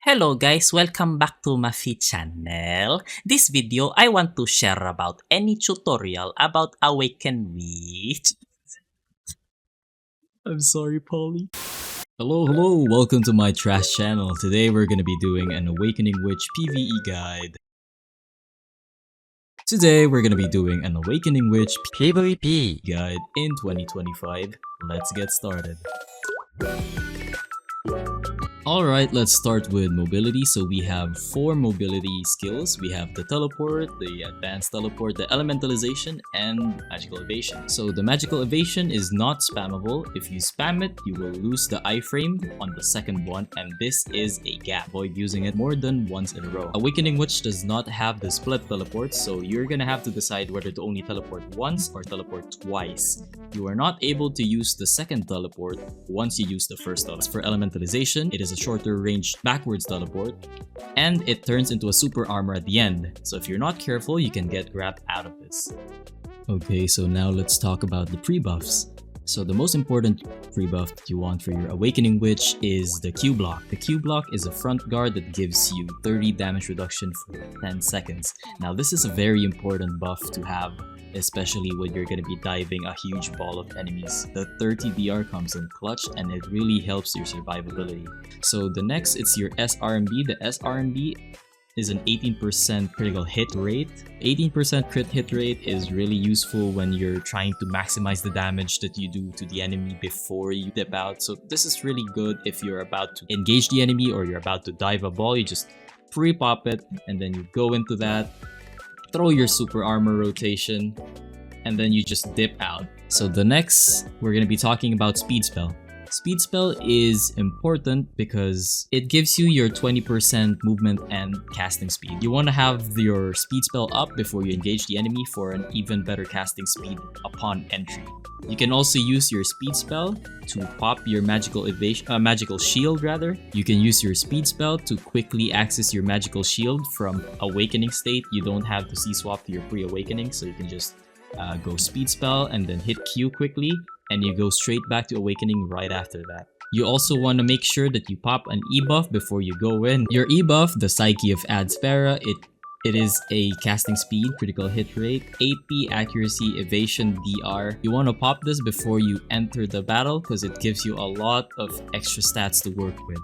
Hello guys, welcome back to my feed channel. This video, I want to share about any tutorial about Awaken Witch. I'm sorry, Polly. Hello, welcome to my trash channel. Today we're gonna be doing an Awakening Witch PvE guide. Today we're gonna be doing an Awakening Witch PvP guide in 2025. Let's get started. Alright, let's start with mobility. So we have 4 mobility skills. We have the teleport, the advanced teleport, the elementalization, and magical evasion. So the magical evasion is not spammable. If you spam it, you will lose the iframe on the second one, and this is a gap. Avoid using it more than once in a row. Awakening Witch does not have the split teleport, so you're gonna have to decide whether to only teleport once or teleport twice. You are not able to use the second teleport once you use the first teleport. For elementalization, it is a shorter range backwards teleport, and it turns into a super armor at the end. So if you're not careful, you can get grabbed out of this. Okay, so now let's talk about the pre-buffs. So the most important pre-buff that you want for your Awakening Witch is the Q block. The Q block is a front guard that gives you 30 damage reduction for 10 seconds. Now this is a very important buff to have, especially when you're going to be diving a huge ball of enemies. The 30 DR comes in clutch and it really helps your survivability. So the next, it's your SRMB. The SRMB is an 18% critical hit rate. 18% crit hit rate is really useful when you're trying to maximize the damage that you do to the enemy before you dip out. So this is really good if you're about to engage the enemy or you're about to dive a ball. You just pre-pop it and then you go into that, throw your super armor rotation, and then you just dip out. So the next, we're going to be talking about speed spell. Speed spell is important because it gives you your 20% movement and casting speed. You want to have your speed spell up before you engage the enemy for an even better casting speed upon entry. You can also use your speed spell to pop your magical shield rather. You can use your speed spell to quickly access your magical shield from awakening state. You don't have to C-swap to your pre-awakening, so you can just go speed spell and then hit Q quickly, and you go straight back to awakening right after that. You also want to make sure that you pop an E-buff before you go in. Your E-buff, the Psyche of Adspera, it is a casting speed, critical hit rate, AP, accuracy, evasion, DR. You want to pop this before you enter the battle because it gives you a lot of extra stats to work with.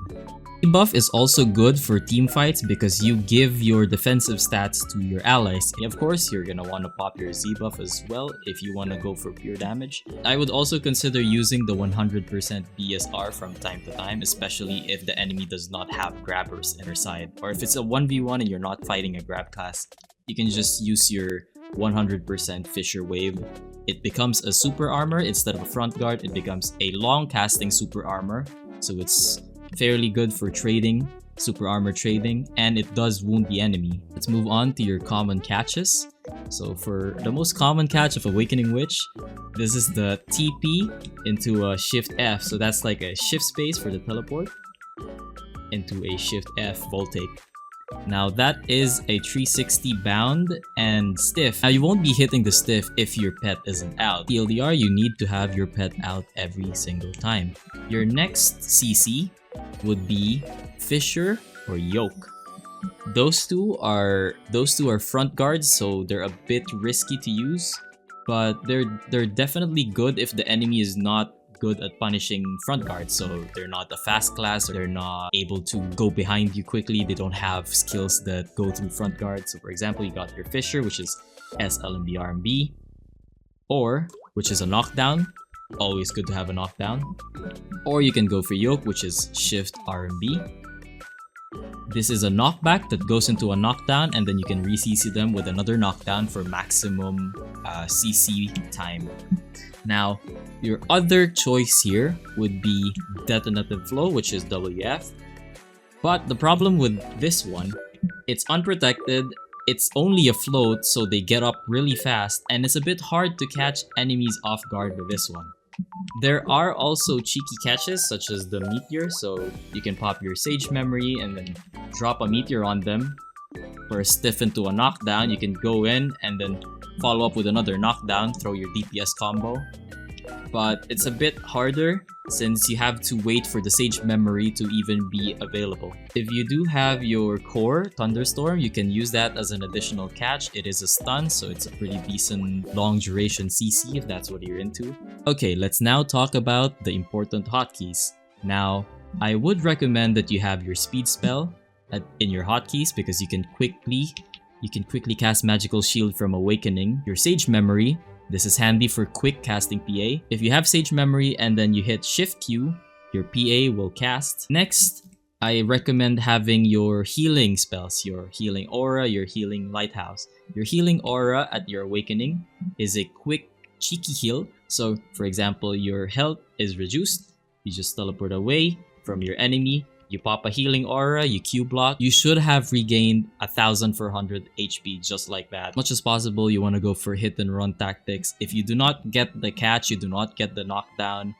E-buff is also good for team fights because you give your defensive stats to your allies. And of course, you're gonna want to pop your Z-buff as well if you want to go for pure damage. I would also consider using the 100% BSR from time to time, especially if the enemy does not have grabbers in their side. Or if it's a 1v1 and you're not fighting a grab class, you can just use your 100% Fissure Wave. It becomes a super armor instead of a front guard. It becomes a long casting super armor, so it's fairly good for trading, super armor trading, and it does wound the enemy. Let's move on to your common catches. So for the most common catch of Awakening Witch, this is the TP into a Shift F. So that's like a shift space for the teleport into a Shift F Voltaic. Now that is a 360 bound and stiff. Now you won't be hitting the stiff if your pet isn't out. TLDR, you need to have your pet out every single time. Your next CC would be Fissure or Yoke. Those two are front guards, so they're a bit risky to use, but they're definitely good if the enemy is not good at punishing front guards. So they're not a fast class, or they're not able to go behind you quickly. They don't have skills that go through front guards. So for example, you got your Fissure, which is SLMB RMB, or which is a knockdown. Always good to have a knockdown. Or you can go for Yoke, which is Shift RMB. This is a knockback that goes into a knockdown, and then you can re-CC them with another knockdown for maximum CC time. Now, your other choice here would be Detonative Flow, which is WF. But the problem with this one, it's unprotected. It's only a float, so they get up really fast, and it's a bit hard to catch enemies off guard with this one. There are also cheeky catches such as the Meteor, so you can pop your Sage Memory and then drop a Meteor on them for a stiff into a knockdown. You can go in and then follow up with another knockdown, throw your DPS combo. but it's a bit harder since you have to wait for the Sage Memory to even be available. If you do have your core Thunderstorm, you can use that as an additional catch. It is a stun, so it's a pretty decent long duration CC if that's what you're into. Okay, let's now talk about the important hotkeys. Now, I would recommend that you have your speed spell in your hotkeys because you can quickly cast Magical Shield from Awakening. Your Sage Memory, this is handy for quick casting PA. If you have Sage Memory and then you hit Shift Q, your PA will cast. Next, I recommend having your healing spells, your Healing Aura, your Healing Lighthouse. Your Healing Aura at your Awakening is a quick, cheeky heal. So, for example, your health is reduced. You just teleport away from your enemy. You pop a Healing Aura, you Q block. You should have regained 1400 HP just like that. As much as possible, you want to go for hit and run tactics. If you do not get the catch, you do not get the knockdown,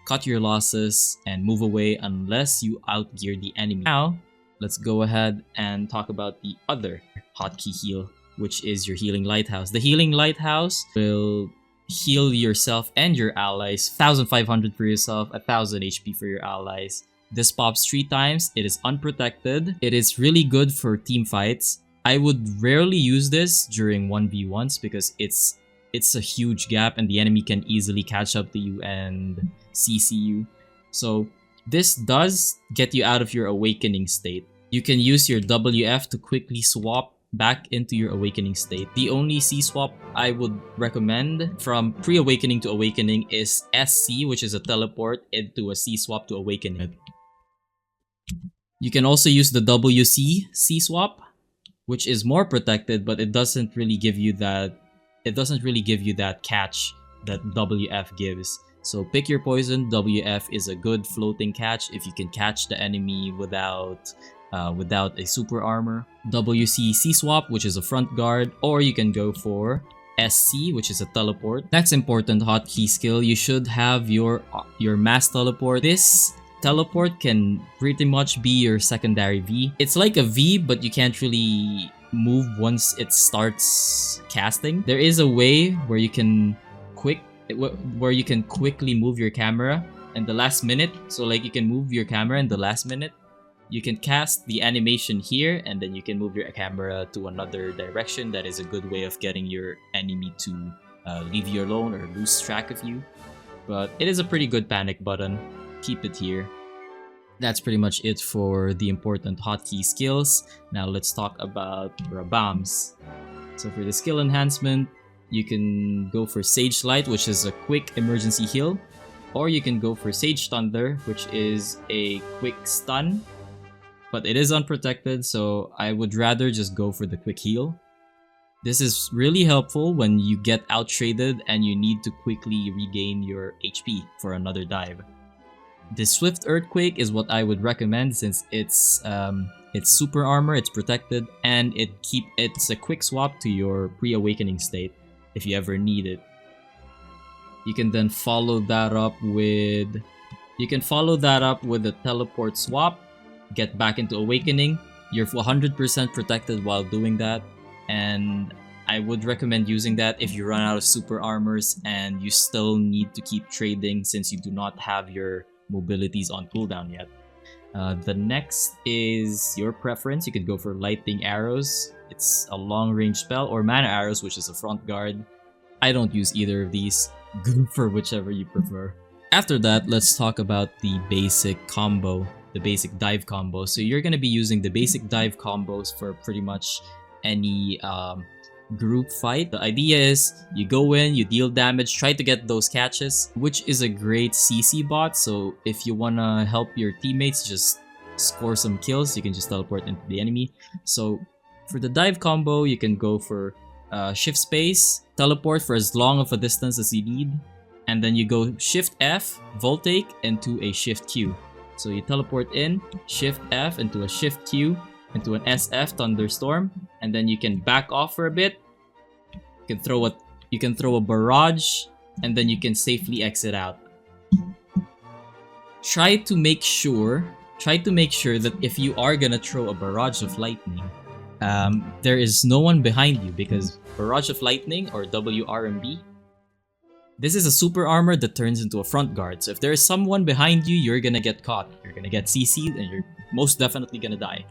cut your losses and move away unless you outgear the enemy. Now, let's go ahead and talk about the other hotkey heal, which is your Healing Lighthouse. The Healing Lighthouse will heal yourself and your allies, 1500 for yourself, 1000 HP for your allies. This pops 3 times, it is unprotected, it is really good for team fights. I would rarely use this during 1v1s because it's a huge gap and the enemy can easily catch up to you and CC you. So this does get you out of your awakening state. You can use your WF to quickly swap back into your awakening state. The only C-swap I would recommend from pre-awakening to awakening is SC, which is a teleport into a C-swap to awakening. You can also use the WC C-swap, which is more protected, but it doesn't really give you that catch that WF gives. So pick your poison. WF is a good floating catch if you can catch the enemy without a super armor. WC C-swap, which is a front guard, or you can go for SC, which is a teleport. Next important hotkey skill, you should have your mass teleport. This teleport can pretty much be your secondary V. It's like a V, but you can't really move once it starts casting. There is a way where you can quickly move your camera in the last minute. So like you can move your camera in the last minute. You can cast the animation here and then you can move your camera to another direction. That is a good way of getting your enemy to leave you alone or lose track of you. But it is a pretty good panic button. Keep it here. That's pretty much it for the important hotkey skills. Now let's talk about Rabams. So for the skill enhancement, you can go for Sage Light, which is a quick emergency heal. Or you can go for Sage Thunder, which is a quick stun. But it is unprotected, so I would rather just go for the quick heal. This is really helpful when you get out-traded and you need to quickly regain your HP for another dive. The Swift Earthquake is what I would recommend since it's super armor, it's protected, and it's a quick swap to your pre-awakening state if you ever need it. You can then follow that up with a teleport swap, get back into awakening. You're 100% protected while doing that, and I would recommend using that if you run out of super armors and you still need to keep trading since you do not have your mobilities on cooldown yet. The next is your preference. You could go for Lightning Arrows. It's a long range spell, or Mana Arrows, which is a front guard. I don't use either of these. Go for whichever you prefer. After that, let's talk about the basic combo, the basic dive combo. So you're going to be using the basic dive combos for pretty much any group fight. The idea is you go in, you deal damage, try to get those catches, which is a great CC bot. So if you want to help your teammates just score some kills, you can just teleport into the enemy. So for the dive combo, you can go for shift space, teleport for as long of a distance as you need, and then you go shift F, Voltake into a shift Q. So you teleport in, shift F into a shift Q, into an SF Thunderstorm, and then you can back off for a bit. You can throw a barrage, and then you can safely exit out. Try to make sure that if you are gonna throw a barrage of lightning, there is no one behind you, because barrage of lightning or WRMB, This is a super armor that turns into a front guard. So if there is someone behind you, you're gonna get caught. You're gonna get CC'd and you're most definitely gonna die.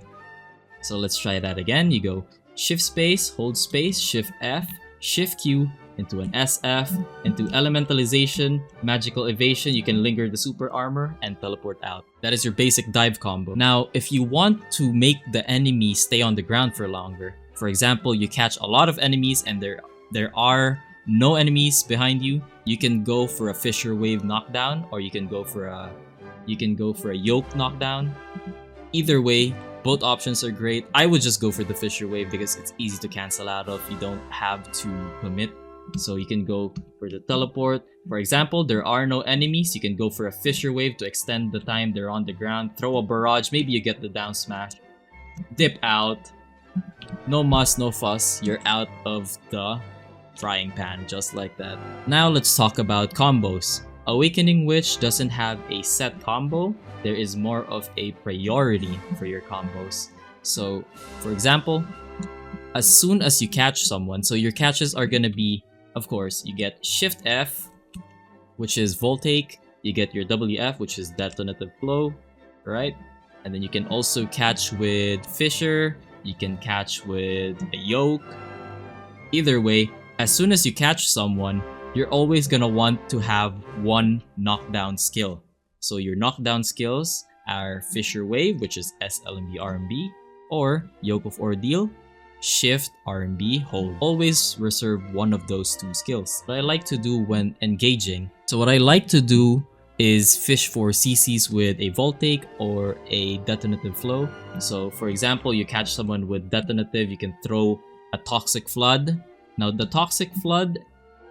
So let's try that again. You go shift space, hold space, shift F, shift Q, into an SF, into elementalization, magical evasion, you can linger the super armor and teleport out. That is your basic dive combo. Now, if you want to make the enemy stay on the ground for longer, for example, you catch a lot of enemies and there are no enemies behind you, you can go for a Fissure Wave knockdown, or you can go for a yoke knockdown. Either way, both options are great. I would just go for the Fissure Wave because it's easy to cancel out of. You don't have to commit. So you can go for the teleport. For example, there are no enemies. You can go for a Fissure Wave to extend the time they're on the ground. Throw a barrage. Maybe you get the down smash. Dip out. No muss, no fuss. You're out of the frying pan just like that. Now let's talk about combos. Awakening Witch doesn't have a set combo. There is more of a priority for your combos. So, for example, as soon as you catch someone, so your catches are gonna be, of course, you get Shift F, which is Voltake, you get your WF, which is Detonative Flow, right? And then you can also catch with Fissure, you can catch with a Yoke. Either way, as soon as you catch someone, you're always gonna want to have one knockdown skill. So your knockdown skills are Fissure Wave, which is SLMB RMB, or Yoke of Ordeal, Shift, RMB, Hold. Always reserve one of those two skills. What I like to do when engaging, so what I like to do is fish for CCs with a Voltake or a Detonative Flow. So for example, you catch someone with Detonative, you can throw a Toxic Flood. Now the Toxic Flood,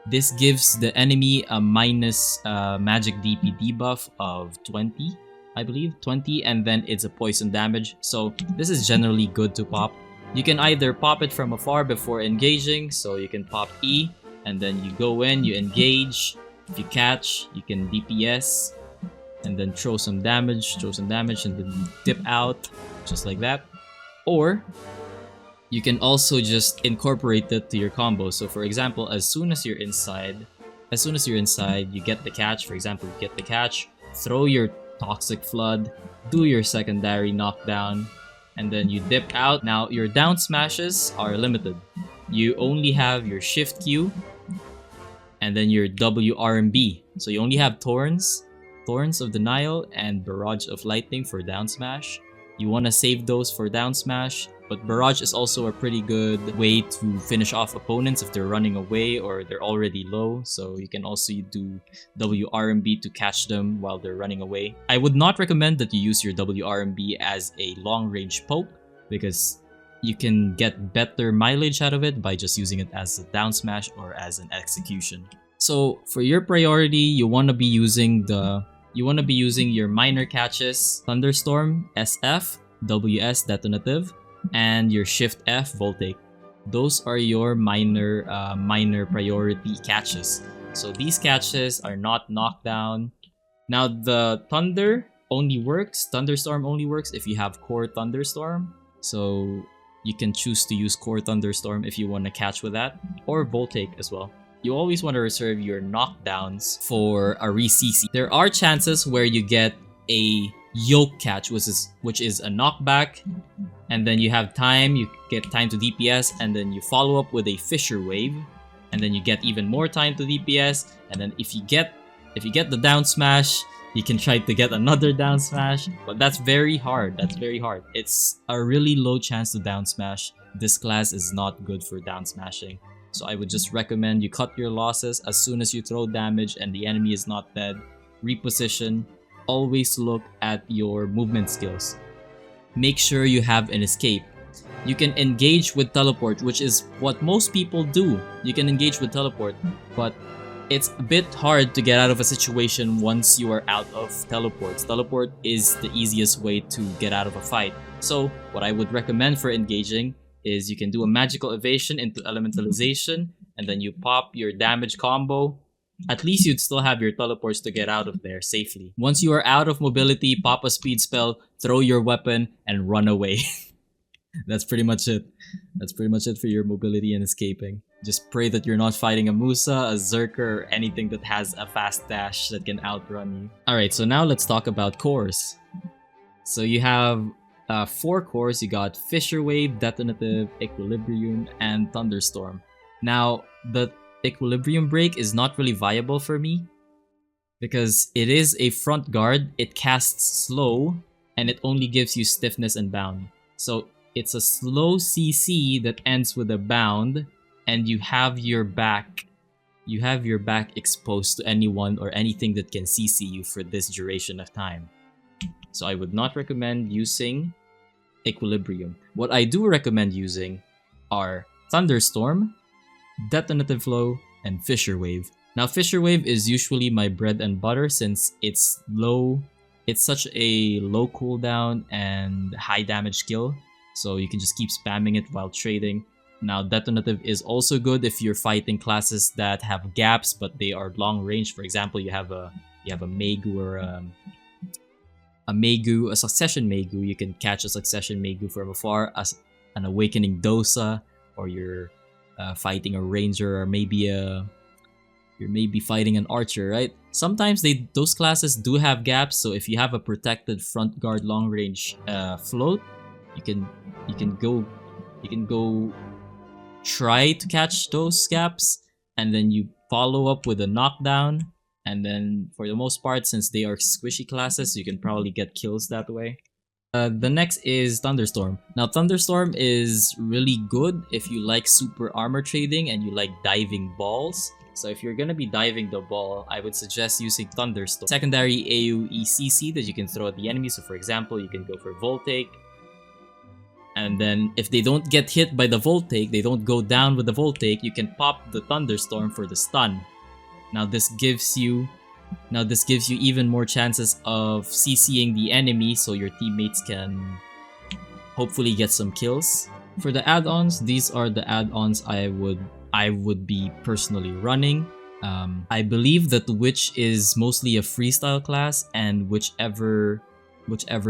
this gives the enemy a minus magic DP debuff of 20, I believe, 20, and then it's a poison damage. So this is generally good to pop. You can either pop it from afar before engaging, so you can pop E, and then you go in, you engage. If you catch, you can DPS, and then throw some damage, and then dip out, just like that. Or you can also just incorporate it to your combo. So for example, as soon as you're inside, you get the catch. For example, you get the catch, throw your Toxic Flood, do your secondary knockdown, and then you dip out. Now your down smashes are limited. You only have your Shift Q and then your WRMB. So you only have Thorns of Denial, and Barrage of Lightning for down smash. You want to save those for down smash, but Barrage is also a pretty good way to finish off opponents if they're running away or they're already low. So you can also do WRMB to catch them while they're running away. I would not recommend that you use your WRMB as a long range poke because you can get better mileage out of it by just using it as a down smash or as an execution. So for your priority, you want to be using your minor catches, Thunderstorm, SF, WS Detonative, and your Shift F Voltake. Those are your minor priority catches. So these catches are not knockdown. Now the Thunderstorm only works if you have Core Thunderstorm. So you can choose to use Core Thunderstorm if you want to catch with that, or Voltake as well. You always want to reserve your knockdowns for a re-CC. There are chances where you get a Yoke catch, which is a knockback, and then you have time, you get time to DPS, and then you follow up with a Fissure Wave, and then you get even more time to DPS, and then if you get the down smash, you can try to get another down smash, but that's very hard. It's a really low chance to down smash. This class is not good for down smashing. So I would just recommend you cut your losses as soon as you throw damage and the enemy is not dead. Reposition. Always look at your movement skills. Make sure you have an escape. You can engage with teleport, which is what most people do. You can engage with teleport, but it's a bit hard to get out of a situation once you are out of teleports. Teleport is the easiest way to get out of a fight. So what I would recommend for engaging is you can do a magical evasion into elementalization, and then you pop your damage combo. At least you'd still have your teleports to get out of there safely. Once you are out of mobility, pop a speed spell, throw your weapon, and run away. That's pretty much it. That's pretty much it for your mobility and escaping. Just pray that you're not fighting a Musa, a Zerker, or anything that has a fast dash that can outrun you. Alright, so now let's talk about cores. So you have 4 cores. You got Fissure Wave, Detonative, Equilibrium, and Thunderstorm. Now, the Equilibrium break is not really viable for me because it is a front guard, it casts slow, and it only gives you stiffness and bound. So it's a slow CC that ends with a bound, and you have your back exposed to anyone or anything that can CC you for this duration of time. So I would not recommend using Equilibrium. What I do recommend using are Thunderstorm, Detonative Flow, and Fissure Wave. Now Fissure Wave is usually my bread and butter since it's low. It's such a low cooldown and high damage skill, so you can just keep spamming it while trading. Now Detonative is also good if you're fighting classes that have gaps but they are long range. For example, you have a Megu or a Succession Megu. You can catch a Succession Megu from afar as an Awakening Dosa, or you're fighting a Ranger, or you're maybe fighting an Archer, right? Sometimes those classes do have gaps, so if you have a protected front guard long range float, you can go try to catch those gaps, and then you follow up with a knockdown, and then for the most part, since they are squishy classes, you can probably get kills that way. The next is Thunderstorm. Now Thunderstorm is really good if you like super armor trading and you like diving balls. So if you're gonna be diving the ball, I would suggest using Thunderstorm. Secondary AoE CC that you can throw at the enemy. So for example, you can go for Voltake, and then if they don't get hit by the Voltake, they don't go down with the Voltake, you can pop the Thunderstorm for the stun. Now this gives you even more chances of CCing the enemy, so your teammates can hopefully get some kills. For the add-ons, these are the add-ons I would be personally running. I believe that the Witch is mostly a freestyle class, and whichever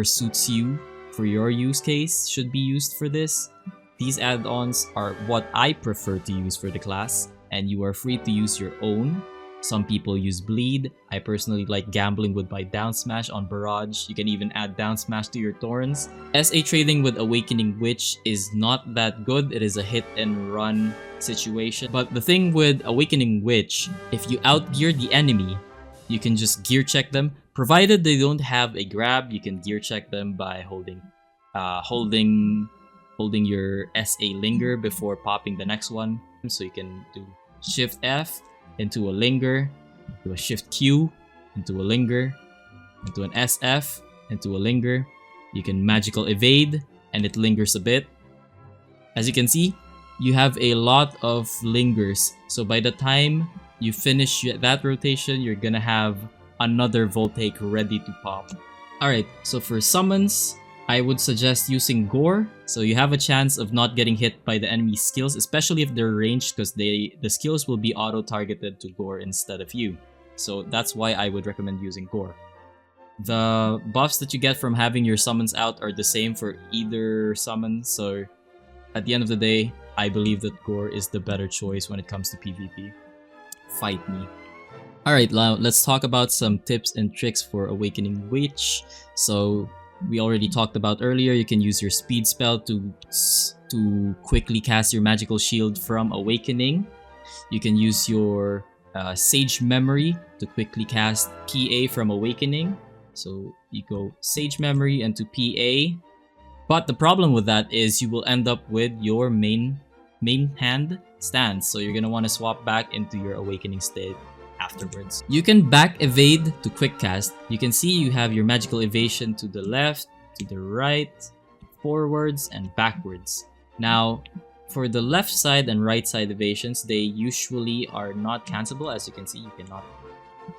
suits you for your use case should be used for this. These add-ons are what I prefer to use for the class, and you are free to use your own. Some people use Bleed. I personally like gambling with my down smash on Barrage. You can even add down smash to your Thorns. SA trading with Awakening Witch is not that good. It is a hit and run situation. But the thing with Awakening Witch, if you outgear the enemy, you can just gear check them. Provided they don't have a grab, you can gear check them by holding your SA Linger before popping the next one. So you can do Shift F into a Linger, into a Shift Q, into a Linger, into an SF, into a Linger. You can Magical Evade, and it lingers a bit. As you can see, you have a lot of lingers. So by the time you finish that rotation, you're gonna have another Voltake ready to pop. Alright, so for summons, I would suggest using Gore, so you have a chance of not getting hit by the enemy's skills, especially if they're ranged, because the skills will be auto-targeted to Gore instead of you. So that's why I would recommend using Gore. The buffs that you get from having your summons out are the same for either summon, so at the end of the day, I believe that Gore is the better choice when it comes to PvP. Fight me. Alright, now let's talk about some tips and tricks for Awakening Witch. So we already talked about earlier, you can use your speed spell to quickly cast your magical shield from Awakening. You can use your Sage Memory to quickly cast PA from Awakening. So you go Sage Memory into PA. But the problem with that is you will end up with your main hand stance. So you're gonna want to swap back into your Awakening state afterwards. You can back evade to quick cast. You can see you have your magical evasion to the left, to the right, forwards, and backwards. Now, for the left side and right side evasions, they usually are not cancelable. As you can see, you cannot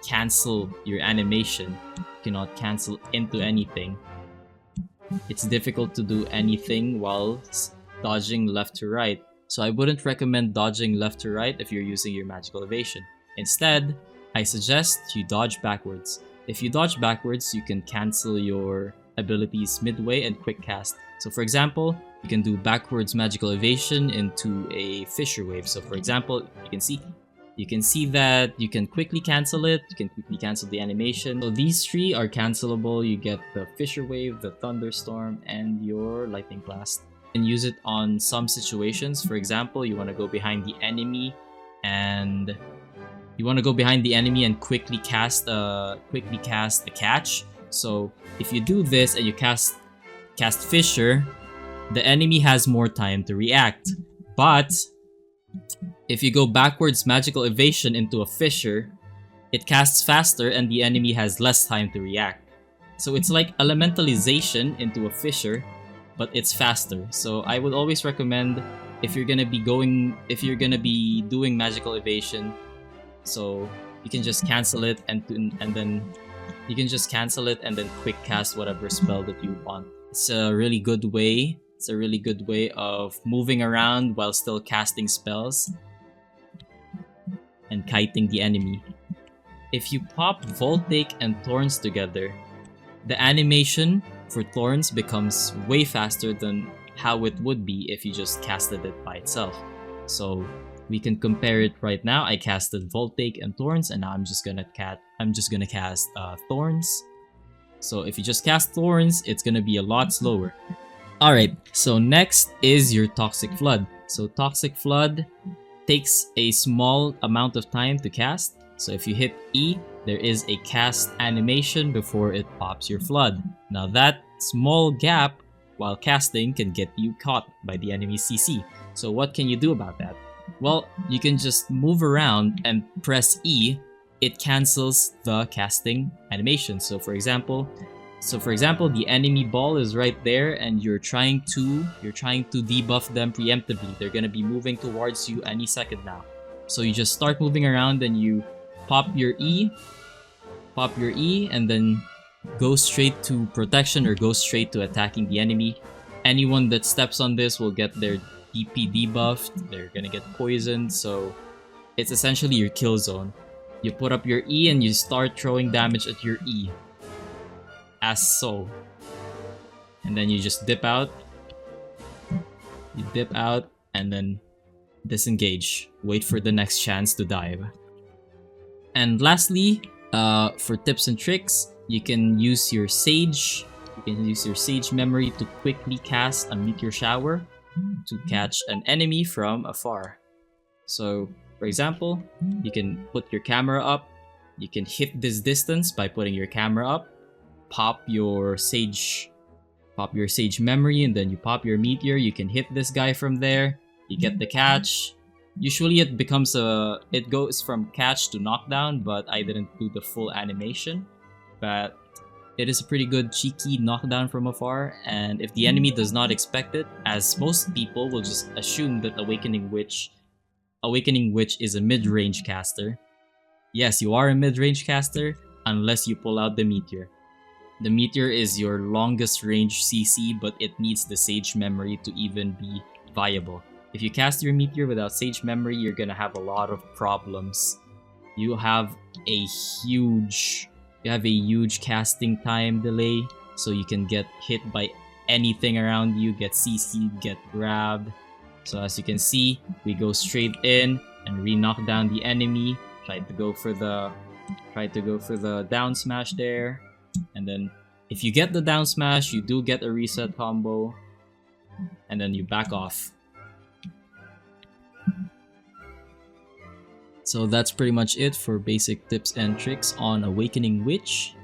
cancel your animation. You cannot cancel into anything. It's difficult to do anything while dodging left to right. So I wouldn't recommend dodging left to right if you're using your magical evasion. Instead, I suggest you dodge backwards. If you dodge backwards, you can cancel your abilities midway and quick cast. So for example, you can do backwards magical evasion into a fissure wave. So for example, you can see that you can quickly cancel it, you can quickly cancel the animation. So these three are cancelable. You get the fissure wave, the thunderstorm, and your lightning blast. You can use it on some situations. For example, you want to go behind the enemy and quickly cast a catch. So if you do this and you cast fissure, the enemy has more time to react. But if you go backwards magical evasion into a fissure, it casts faster and the enemy has less time to react. So it's like elementalization into a fissure, but it's faster. So I would always recommend if you're gonna be doing magical evasion, so you can just cancel it and then quick cast whatever spell that you want. It's a really good way. It's a really good way of moving around while still casting spells and kiting the enemy. If you pop Voltaic and Thorns together, the animation for Thorns becomes way faster than how it would be if you just casted it by itself. So we can compare it right now. I casted Voltaic and Thorns, and now I'm just gonna cast Thorns. So if you just cast Thorns, it's gonna be a lot slower. Alright, so next is your Toxic Flood. So Toxic Flood takes a small amount of time to cast. So if you hit E, there is a cast animation before it pops your Flood. Now that small gap while casting can get you caught by the enemy CC. So what can you do about that? Well, you can just move around and press E. It cancels the casting animation. So for example, the enemy ball is right there and you're trying to debuff them preemptively. They're gonna be moving towards you any second now. So you just start moving around and you pop your E and then go straight to protection or go straight to attacking the enemy. Anyone that steps on this will get their DP debuffed. They're gonna get poisoned, so it's essentially your kill zone. You put up your E and you start throwing damage at your E. As so. And then you just dip out. You dip out and then disengage. Wait for the next chance to dive. And lastly, for tips and tricks, you can use your Sage. You can use your Sage memory to quickly cast a Meteor Shower to catch an enemy from afar. So, for example, you can put your camera up. You can hit this distance by putting your camera up. Pop your Sage memory, and then you pop your Meteor. You can hit this guy from there. You get the catch. Usually it goes from catch to knockdown, but I didn't do the full animation. But it is a pretty good cheeky knockdown from afar, and if the enemy does not expect it, as most people will just assume that Awakening Witch is a mid-range caster. Yes, you are a mid-range caster, unless you pull out the Meteor. The Meteor is your longest range CC, but it needs the Sage memory to even be viable. If you cast your Meteor without Sage memory, you're gonna have a lot of problems. You have a huge casting time delay, so you can get hit by anything around you, get CC'd, get grabbed. So as you can see, we go straight in and re-knock down the enemy. Tried to go for the down smash there. And then if you get the down smash, you do get a reset combo. And then you back off. So that's pretty much it for basic tips and tricks on Awakening Witch.